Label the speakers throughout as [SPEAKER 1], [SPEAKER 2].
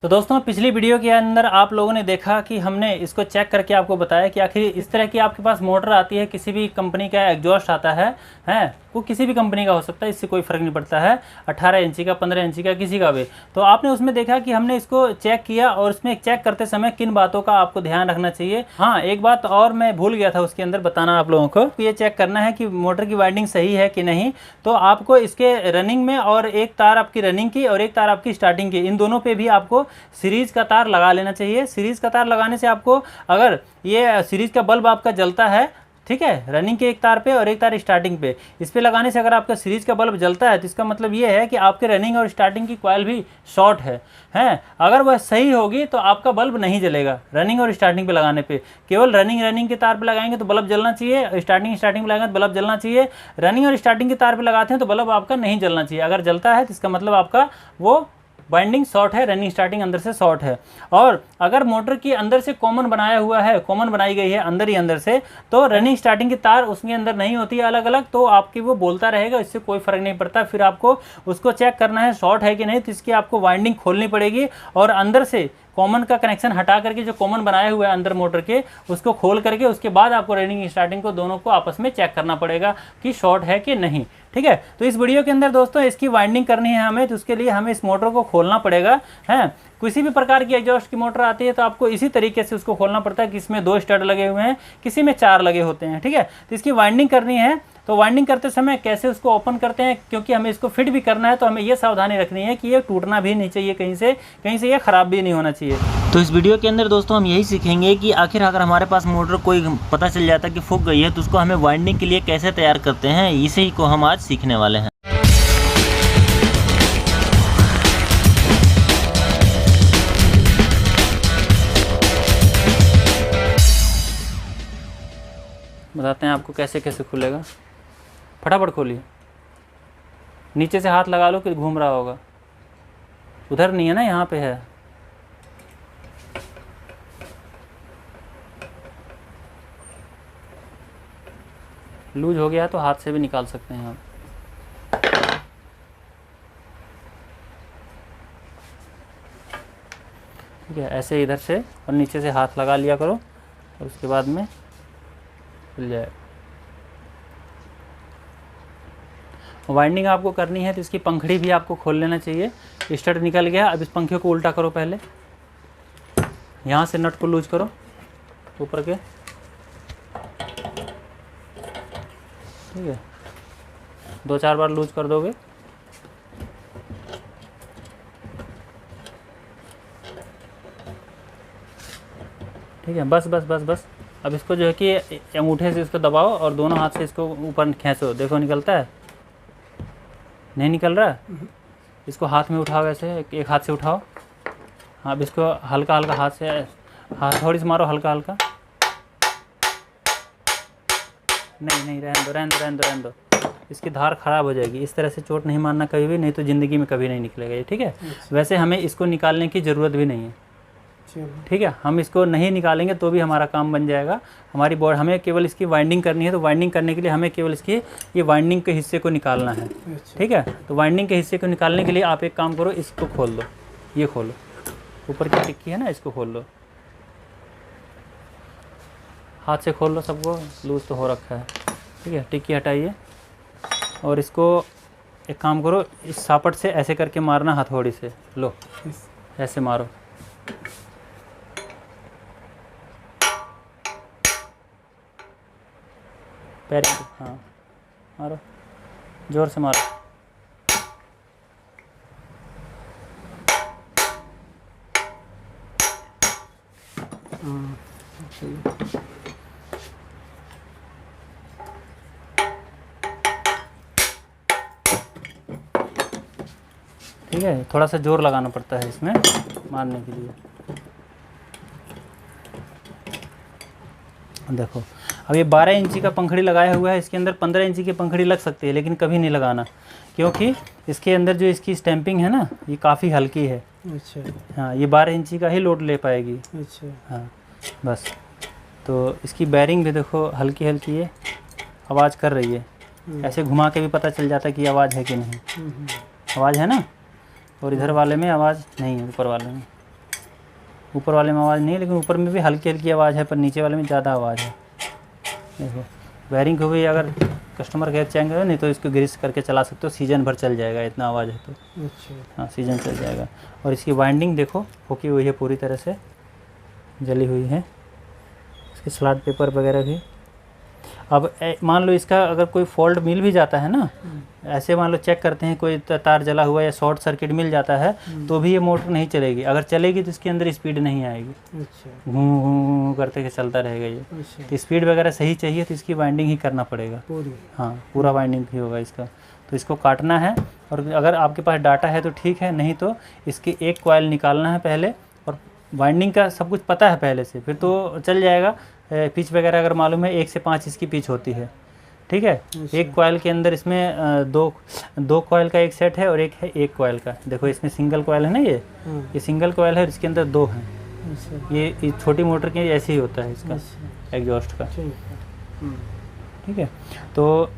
[SPEAKER 1] तो दोस्तों पिछली वीडियो के अंदर आप लोगों ने देखा कि हमने इसको चेक करके आपको बताया कि आखिर इस तरह की आपके पास मोटर आती है, किसी भी कंपनी का एग्जॉस्ट आता है वो किसी भी कंपनी का हो सकता है, इससे कोई फ़र्क नहीं पड़ता है, 18 इंची का, 15 इंची का, किसी का भी। तो आपने उसमें देखा कि हमने इसको चेक किया और उसमें चेक करते समय किन बातों का आपको ध्यान रखना चाहिए। हाँ, एक बात और मैं भूल गया था उसके अंदर बताना आप लोगों को, ये चेक करना है कि मोटर की वाइंडिंग सही है कि नहीं। तो आपको इसके रनिंग में और एक तार आपकी रनिंग की और एक तार आपकी स्टार्टिंग की, इन दोनों पे भी आपको सीरीज़ का तार लगा लेना चाहिए। सीरीज़ का तार लगाने से आपको, अगर ये सीरीज़ का बल्ब आपका जलता है, ठीक है, रनिंग के एक तार पे और एक तार स्टार्टिंग पे, इस पे लगाने से अगर आपका सीरीज़ का बल्ब जलता है तो इसका मतलब ये है कि आपके रनिंग और स्टार्टिंग की कॉइल भी शॉर्ट है। अगर वह सही होगी तो आपका बल्ब नहीं जलेगा। रनिंग और स्टार्टिंग पे लगाने पे, केवल रनिंग के तार पे लगाएंगे तो बल्ब जलना चाहिए, स्टार्टिंग पे लगाएंगे तो बल्ब जलना चाहिए। रनिंग और स्टार्टिंग के तार पे लगाते हैं तो बल्ब आपका नहीं जलना चाहिए। अगर जलता है तो इसका मतलब आपका वो बाइंडिंग शॉर्ट है, रनिंग स्टार्टिंग अंदर से शॉर्ट है। और अगर मोटर की अंदर से कॉमन बनाया हुआ है, कॉमन बनाई गई है अंदर ही अंदर से, तो रनिंग स्टार्टिंग की तार उसके अंदर नहीं होती है अलग अलग, तो आपकी वो बोलता रहेगा, इससे कोई फर्क नहीं पड़ता। फिर आपको उसको चेक करना है शॉर्ट है कि नहीं, तो इसकी आपको वाइंडिंग खोलनी पड़ेगी और अंदर से कॉमन का कनेक्शन हटा करके जो कॉमन बनाए हुए हैं अंदर मोटर के, उसको खोल करके उसके बाद आपको रनिंग स्टार्टिंग को दोनों को आपस में चेक करना पड़ेगा कि शॉर्ट है कि नहीं। ठीक है, तो इस वीडियो के अंदर दोस्तों इसकी वाइंडिंग करनी है हमें, तो उसके लिए हमें इस मोटर को खोलना पड़ेगा। किसी भी प्रकार की एग्जॉस्ट की मोटर आती है तो आपको इसी तरीके से उसको खोलना पड़ता है कि इसमें 2 स्टड लगे हुए हैं, किसी में 4 लगे होते हैं। ठीक है, तो इसकी वाइंडिंग करनी है। तो वाइंडिंग करते समय कैसे उसको ओपन करते हैं, क्योंकि हमें इसको फिट भी करना है, तो हमें ये सावधानी रखनी है कि ये टूटना भी नहीं चाहिए, कहीं से ये ख़राब भी नहीं होना चाहिए।
[SPEAKER 2] तो इस वीडियो के अंदर दोस्तों हम यही सीखेंगे कि आखिर अगर हमारे पास मोटर कोई पता चल जाता है कि फूक गई है तो उसको हमें वाइंडिंग के लिए कैसे तैयार करते हैं, इसी को हम आज सीखने वाले हैं।
[SPEAKER 1] बताते हैं आपको कैसे कैसे खुलेगा। फटाफट खोलिए, नीचे से हाथ लगा लो कि घूम रहा होगा, उधर नहीं है ना, यहाँ पे है। लूज हो गया तो हाथ से भी निकाल सकते हैं आप। ठीक है, ऐसे इधर से और नीचे से हाथ लगा लिया करो और उसके बाद में खुल जाए। वाइंडिंग आपको करनी है तो इसकी पंखड़ी भी आपको खोल लेना चाहिए। स्टड निकल गया, अब इस पंखे को उल्टा करो, पहले यहाँ से नट को लूज करो ऊपर के। ठीक है, 2-4 बार लूज कर दोगे। ठीक है, बस बस बस बस। अब इसको जो है कि अंगूठे से इसको दबाओ और दोनों हाथ से इसको ऊपर खींचो। देखो निकलता है, नहीं निकल रहा। इसको हाथ में उठाओ, ऐसे एक हाथ से उठाओ। हाँ, अब इसको हल्का हल्का हाथ से, हाथ थोड़ी सी मारो, हल्का हल्का। नहीं, रहने दो। इसकी धार ख़राब हो जाएगी। इस तरह से चोट नहीं मारना कभी भी, नहीं तो ज़िंदगी में कभी नहीं निकलेगा ये। ठीक है, वैसे हमें इसको निकालने की ज़रूरत भी नहीं है। ठीक है, हम इसको नहीं निकालेंगे तो भी हमारा काम बन जाएगा। हमारी बॉडी, हमें केवल इसकी वाइंडिंग करनी है, तो वाइंडिंग करने के लिए हमें केवल इसकी ये वाइंडिंग के हिस्से को निकालना है। ठीक है, तो वाइंडिंग के हिस्से को निकालने के लिए आप एक काम करो, इसको खोल दो, ये खोलो, ऊपर की टिक्की है ना, इसको खोल लो। हाथ से खोल लो, सबको लूज तो हो रखा है। ठीक है, टिक्की हटाइए और इसको एक काम करो, इस सापट से ऐसे करके मारना हथौड़ी से। लो, ऐसे मारो। पैर, हाँ मारो, जोर से मारो। ठीक है, थोड़ा सा जोर लगाना पड़ता है इसमें मारने के लिए। देखो, अब ये 12 इंची का पंखड़ी लगाया हुआ है, इसके अंदर 15 इंची की पंखड़ी लग सकती है, लेकिन कभी नहीं लगाना, क्योंकि इसके अंदर जो इसकी स्टैंपिंग है ना, ये काफ़ी हल्की है। अच्छा, हाँ, ये 12 इंची का ही लोड ले पाएगी। अच्छा, हाँ, बस। तो इसकी बैरिंग भी देखो हल्की हल्की है, आवाज़ कर रही है। ऐसे घुमा के भी पता चल जाता है कि आवाज़ है कि नहीं। आवाज़ है ना, और इधर वाले में आवाज़ नहीं है, ऊपर वाले में। ऊपर वाले में आवाज़ नहीं है, लेकिन ऊपर में भी हल्की हल्की आवाज़ है, पर नीचे वाले में ज़्यादा आवाज़ है। देखो वायरिंग को भी अगर कस्टमर केयर चेक करो, नहीं तो इसको ग्रीस करके चला सकते हो, सीजन भर चल जाएगा, इतना आवाज़ है तो।
[SPEAKER 3] अच्छा।
[SPEAKER 1] हाँ सीजन चल जाएगा। और इसकी वाइंडिंग देखो फूकी हुई है, पूरी तरह से जली हुई है। इसके स्लॉट पेपर वगैरह भी। अब मान लो इसका अगर कोई फॉल्ट मिल भी जाता है ना, ऐसे मान लो चेक करते हैं कोई तार जला हुआ या शॉर्ट सर्किट मिल जाता है, तो भी ये मोटर नहीं चलेगी। अगर चलेगी तो इसके अंदर स्पीड नहीं आएगी,
[SPEAKER 3] अच्छा।
[SPEAKER 1] घूं घूं करते के चलता रहेगा ये।
[SPEAKER 3] अच्छा।
[SPEAKER 1] तो स्पीड वगैरह सही चाहिए तो इसकी वाइंडिंग ही करना पड़ेगा।
[SPEAKER 3] पूरी।
[SPEAKER 1] हाँ पूरा वाइंडिंग ही होगा इसका। तो इसको काटना है, और अगर आपके पास डाटा है तो ठीक है, नहीं तो इसकी एक कॉइल निकालना है पहले, और वाइंडिंग का सब कुछ पता है पहले से, फिर तो चल जाएगा। पिच वगैरह अगर मालूम है, 1 से 5 इसकी पिच होती है, ठीक है। एक कॉइल के अंदर इसमें दो कॉइल का एक सेट है और एक है एक कॉइल का। देखो इसमें सिंगल कॉइल है ना, ये सिंगल कॉइल है और इसके अंदर 2 हैं।
[SPEAKER 3] अच्छा।
[SPEAKER 1] ये छोटी मोटर के ऐसे ही होता है इसका एग्जॉस्ट का,
[SPEAKER 3] ठीक है।
[SPEAKER 1] ठीक है। तो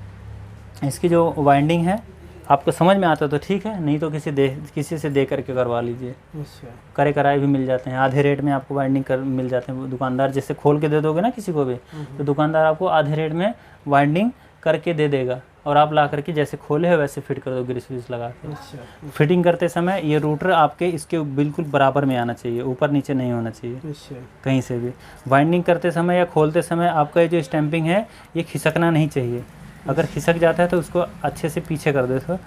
[SPEAKER 1] इसकी जो वाइंडिंग है आपको समझ में आता तो ठीक है, नहीं तो किसी से दे करके करवा लीजिए।
[SPEAKER 3] अच्छा।
[SPEAKER 1] करे कराए भी मिल जाते हैं, आधे रेट में आपको वाइंडिंग कर मिल जाते हैं। दुकानदार जैसे खोल के दे दोगे ना किसी को भी, तो दुकानदार आपको आधे रेट में वाइंडिंग करके दे देगा, और आप ला करके जैसे खोले हो वैसे फिट कर दो ग्रीस व्रीस लगा के।
[SPEAKER 3] अच्छा।
[SPEAKER 1] फिटिंग करते समय ये रूटर आपके इसके बिल्कुल बराबर में आना चाहिए, ऊपर नीचे नहीं होना चाहिए
[SPEAKER 3] अच्छा।
[SPEAKER 1] कहीं से भी। वाइंडिंग करते समय या खोलते समय आपका ये जो स्टैंपिंग है ये खिसकना नहीं चाहिए। अगर खिसक जाता है तो उसको अच्छे से पीछे कर दो। तो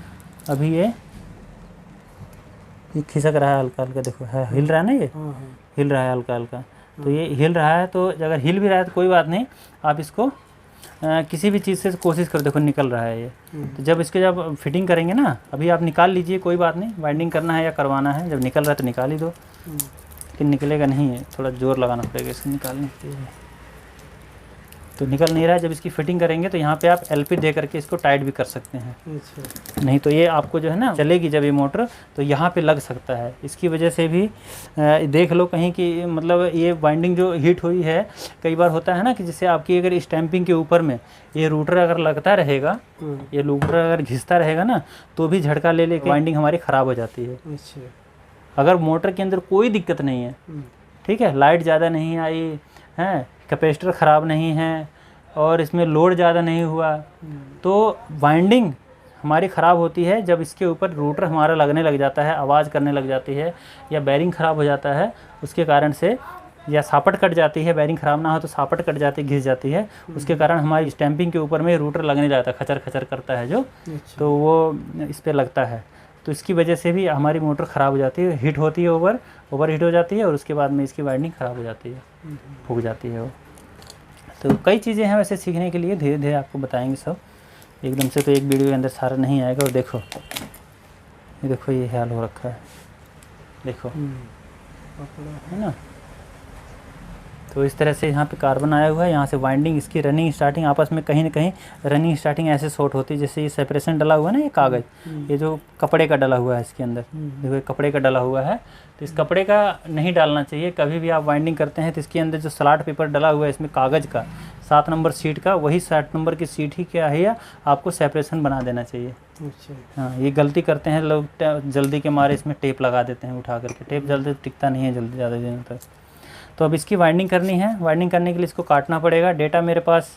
[SPEAKER 1] अभी ये खिसक रहा है हल्का हल्का, देखो है हिल रहा है ना, ये हिल रहा है हल्का हल्का। तो ये हिल रहा है, तो अगर हिल भी रहा है तो कोई बात नहीं, आप इसको किसी भी चीज़ से कोशिश करो। देखो निकल रहा है ये, तो जब फिटिंग करेंगे ना, अभी आप निकाल लीजिए, कोई बात नहीं। वाइंडिंग करना है या करवाना है, जब निकल रहा है तो निकाल ही दो, लेकिन निकलेगा नहीं है, थोड़ा जोर लगाना पड़ेगा इसको निकालने के लिए। तो निकल नहीं रहा है। जब इसकी फिटिंग करेंगे तो यहाँ पे आप एलपी दे करके इसको टाइट भी कर सकते हैं।
[SPEAKER 3] अच्छा।
[SPEAKER 1] नहीं तो ये आपको जो है ना चलेगी जब ये मोटर, तो यहाँ पे लग सकता है। इसकी वजह से भी देख लो कहीं कि मतलब ये वाइंडिंग जो हीट हुई है, कई बार होता है ना कि जैसे आपकी अगर स्टैंपिंग के ऊपर में ये रूटर अगर लगता रहेगा, ये रूटर अगर घिसता रहेगा ना, तो भी झटका ले लेके वाइंडिंग हमारी ख़राब हो जाती है।
[SPEAKER 3] अच्छा।
[SPEAKER 1] अगर मोटर के अंदर कोई दिक्कत नहीं है, ठीक है, लाइट ज़्यादा नहीं आई है, कैपेसिटर ख़राब नहीं है, और इसमें लोड ज़्यादा नहीं हुआ, तो वाइंडिंग हमारी ख़राब होती है जब इसके ऊपर रूटर हमारा लगने लग जाता है, आवाज़ करने लग जाती है, या बैरिंग ख़राब हो जाता है उसके कारण से, या सापट कट जाती है। बैरिंग ख़राब ना हो तो सापट कट जाती, घिस जाती है, उसके कारण हमारी स्टैंपिंग के ऊपर में रूटर लगने जाता है, खचर खचर करता है जो, तो वो इस पर लगता है। तो इसकी वजह से भी हमारी मोटर ख़राब हो जाती है, हीट होती है, ओवर हीट हो जाती है, और उसके बाद में इसकी वाइंडिंग ख़राब हो जाती है, फूक जाती है वो। तो कई चीज़ें हैं वैसे सीखने के लिए, धीरे धीरे आपको बताएंगे सब, एकदम से तो एक वीडियो के अंदर सारा नहीं आएगा। और देखो ये हाल हो रखा है, देखो है ना। तो इस तरह से यहाँ पे कार्बन आया हुआ है, यहाँ से वाइंडिंग इसकी रनिंग स्टार्टिंग आपस में कहीं ना कहीं रनिंग स्टार्टिंग ऐसे शॉर्ट होती है। जैसे ये सेपरेशन डला हुआ है ना, ये कागज़, ये जो कपड़े का डला हुआ है इसके अंदर, देखो ये कपड़े का डला हुआ है, तो इस कपड़े का नहीं डालना चाहिए। कभी भी आप वाइंडिंग करते हैं तो इसके अंदर जो स्लॉट पेपर डला हुआ है इसमें कागज़ का 7 नंबर सीट का, वही 7 नंबर की सीट ही क्या है, आपको सेपरेशन बना देना चाहिए।
[SPEAKER 3] अच्छा।
[SPEAKER 1] हाँ, ये गलती करते हैं लोग, जल्दी के मारे इसमें टेप लगा देते हैं उठा करके। टेप जल्दी टिकता नहीं है जल्दी ज़्यादा दिनों तक। तो अब इसकी वाइंडिंग करनी है। वाइंडिंग करने के लिए इसको काटना पड़ेगा। डेटा मेरे पास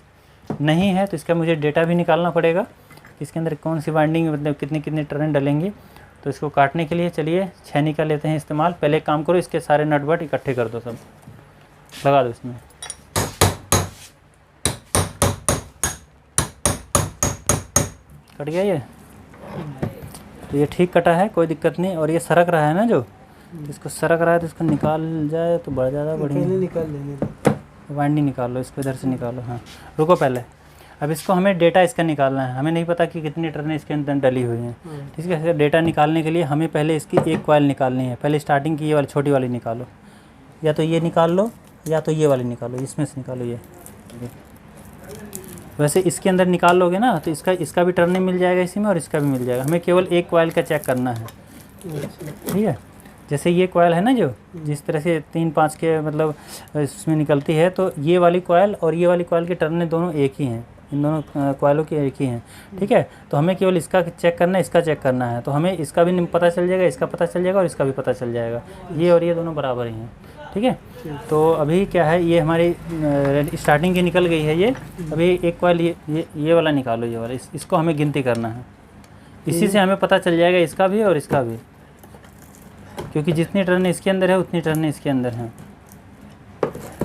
[SPEAKER 1] नहीं है तो इसका मुझे डेटा भी निकालना पड़ेगा, इसके अंदर कौन सी वाइंडिंग मतलब कितनी टर्न डलेंगी। तो इसको काटने के लिए चलिए छेनी का लेते हैं इस्तेमाल। पहले एक काम करो, इसके सारे नट बट इकट्ठे कर दो, सब लगा दो इसमें। कट गया ये, तो ये ठीक कटा है, कोई दिक्कत नहीं। और ये सरक रहा है ना जो, तो इसको सरक रहा है तो इसको निकाल जाए तो बढ़ ज़्यादा बढ़िया।
[SPEAKER 3] निकाल लेंगे,
[SPEAKER 1] वाइंडिंग निकाल लो, इसको इधर से निकालो। हाँ रुको पहले, अब इसको हमें डेटा इसका निकालना है। हमें नहीं पता कि कितनी टर्नें इसके अंदर डली हुई हैं, ठीक है। डेटा निकालने के लिए हमें पहले इसकी एक कॉइल निकालनी है। पहले स्टार्टिंग की ये वाली छोटी वाली निकालो, या तो ये निकाल लो या तो ये वाली निकालो, इसमें से निकालो ये। वैसे इसके अंदर निकाल लोगे ना तो इसका भी टर्निंग मिल जाएगा इसी में, और इसका भी मिल जाएगा। हमें केवल एक कॉइल का चेक करना है, ठीक है। जैसे ये कॉइल है ना जो जिस तरह से 3-5 के मतलब इसमें निकलती है, तो ये वाली कॉइल और ये वाली कॉइल के टर्नें दोनों एक ही हैं, इन दोनों कॉइलों की एक ही हैं, ठीक है। तो हमें केवल इसका चेक करना है, इसका चेक करना है। तो हमें इसका भी पता चल जाएगा, इसका पता चल जाएगा और इसका भी पता चल जाएगा। ये और ये दोनों बराबर ही हैं, ठीक है। तो अभी क्या है, ये हमारी स्टार्टिंग की निकल गई है। ये अभी एक कॉइल ये वाला निकालो, ये वाला, इसको हमें गिनती करना है। इसी से हमें पता चल जाएगा इसका भी और इसका भी, क्योंकि जितनी टर्न इसके अंदर है उतनी टर्न इसके अंदर है।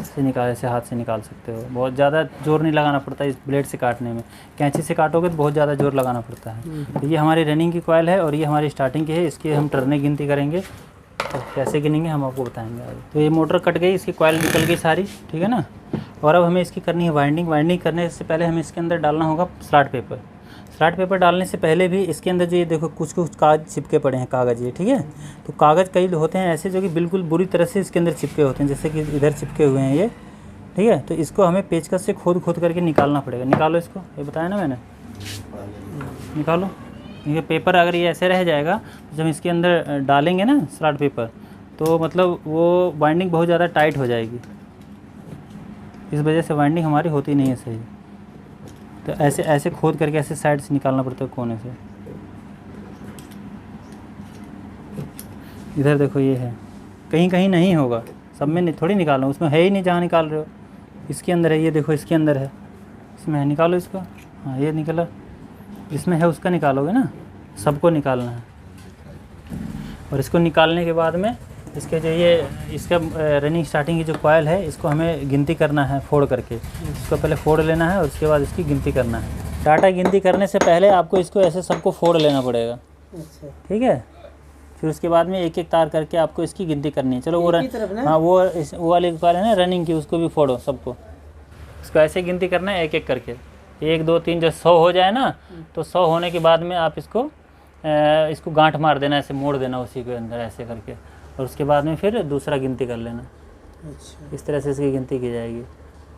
[SPEAKER 1] से निकाल, ऐसे हाथ से निकाल सकते हो, बहुत ज़्यादा जोर नहीं लगाना पड़ता इस ब्लेड से काटने में। कैंची से काटोगे तो बहुत ज़्यादा जोर लगाना पड़ता है। तो ये हमारी रनिंग की कॉइल है और ये हमारी स्टार्टिंग की है। इसकी हम टर्नें गिनती करेंगे, तो कैसे गिनेंगे हम आपको बताएंगे आगे। तो ये मोटर कट गई, इसकी कॉइल निकल गई सारी, ठीक है ना। और अब हमें इसकी करनी है वाइंडिंग। वाइंडिंग करने से पहले हमें इसके अंदर डालना होगा स्लॉट पेपर। स्लॉट पेपर डालने से पहले भी इसके अंदर जो ये देखो कुछ कागज चिपके पड़े हैं, कागज़ ये, ठीक है। तो कागज़ कई होते हैं ऐसे जो कि बिल्कुल बुरी तरह से इसके अंदर चिपके होते हैं, जैसे कि इधर चिपके हुए हैं ये, ठीक है। तो इसको हमें पेचकस से खोद करके निकालना पड़ेगा। निकालो इसको, ये बताया ना मैंने, निकालो। ये पेपर अगर ये ऐसे रह जाएगा, जब इसके अंदर डालेंगे ना स्लॉट पेपर, तो मतलब वो बाइंडिंग बहुत ज़्यादा टाइट हो जाएगी। इस वजह से बाइंडिंग हमारी होती नहीं है सही। तो ऐसे खोद करके ऐसे साइड से निकालना पड़ता है, कोने से। इधर देखो ये है, कहीं कहीं नहीं होगा, सब में नहीं, थोड़ी निकालो, उसमें है ही नहीं जहाँ निकाल रहे हो। इसके अंदर है, ये देखो इसके अंदर है, इसमें है, निकालो इसको। हाँ ये निकला, इसमें है, उसका निकालोगे ना, सबको निकालना है। और इसको निकालने के बाद में इसके जो ये इसका रनिंग स्टार्टिंग की जो कॉइल है, इसको हमें गिनती करना है फोड़ करके। इसको पहले फोड़ लेना है और उसके बाद इसकी गिनती करना है। डाटा गिनती करने से पहले आपको इसको ऐसे सबको फोड़ लेना पड़ेगा, ठीक है। फिर उसके बाद में एक एक तार करके आपको इसकी गिनती करनी है। चलो वो हाँ वो वाली कॉइल है ना रनिंग की, उसको भी फोड़ो सबको। इसको ऐसे गिनती करना है एक एक करके, 1 2 3, जब 100 हो जाए ना, तो 100 होने के बाद में आप इसको गांठ मार देना, ऐसे मोड़ देना उसी के अंदर ऐसे करके, और उसके बाद में फिर दूसरा गिनती कर लेना।
[SPEAKER 3] अच्छा,
[SPEAKER 1] इस तरह से इसकी गिनती की जाएगी।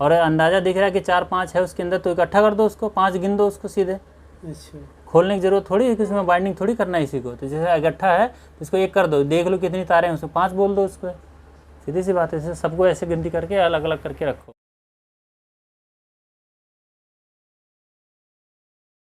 [SPEAKER 1] और अंदाज़ा दिख रहा है कि 4 5 है उसके अंदर, तो इकट्ठा कर दो उसको, 5 गिन दो उसको सीधे।
[SPEAKER 3] अच्छा,
[SPEAKER 1] खोलने की जरूरत थोड़ी है, इसमें बाइंडिंग थोड़ी करना है इसी को। तो जैसे इकट्ठा है तो इसको 1 कर दो, देख लो कितनी तारें हैं, उसको 5 बोल दो उसको, सीधी सी बात है। सबको ऐसे गिनती करके अलग अलग करके रखो।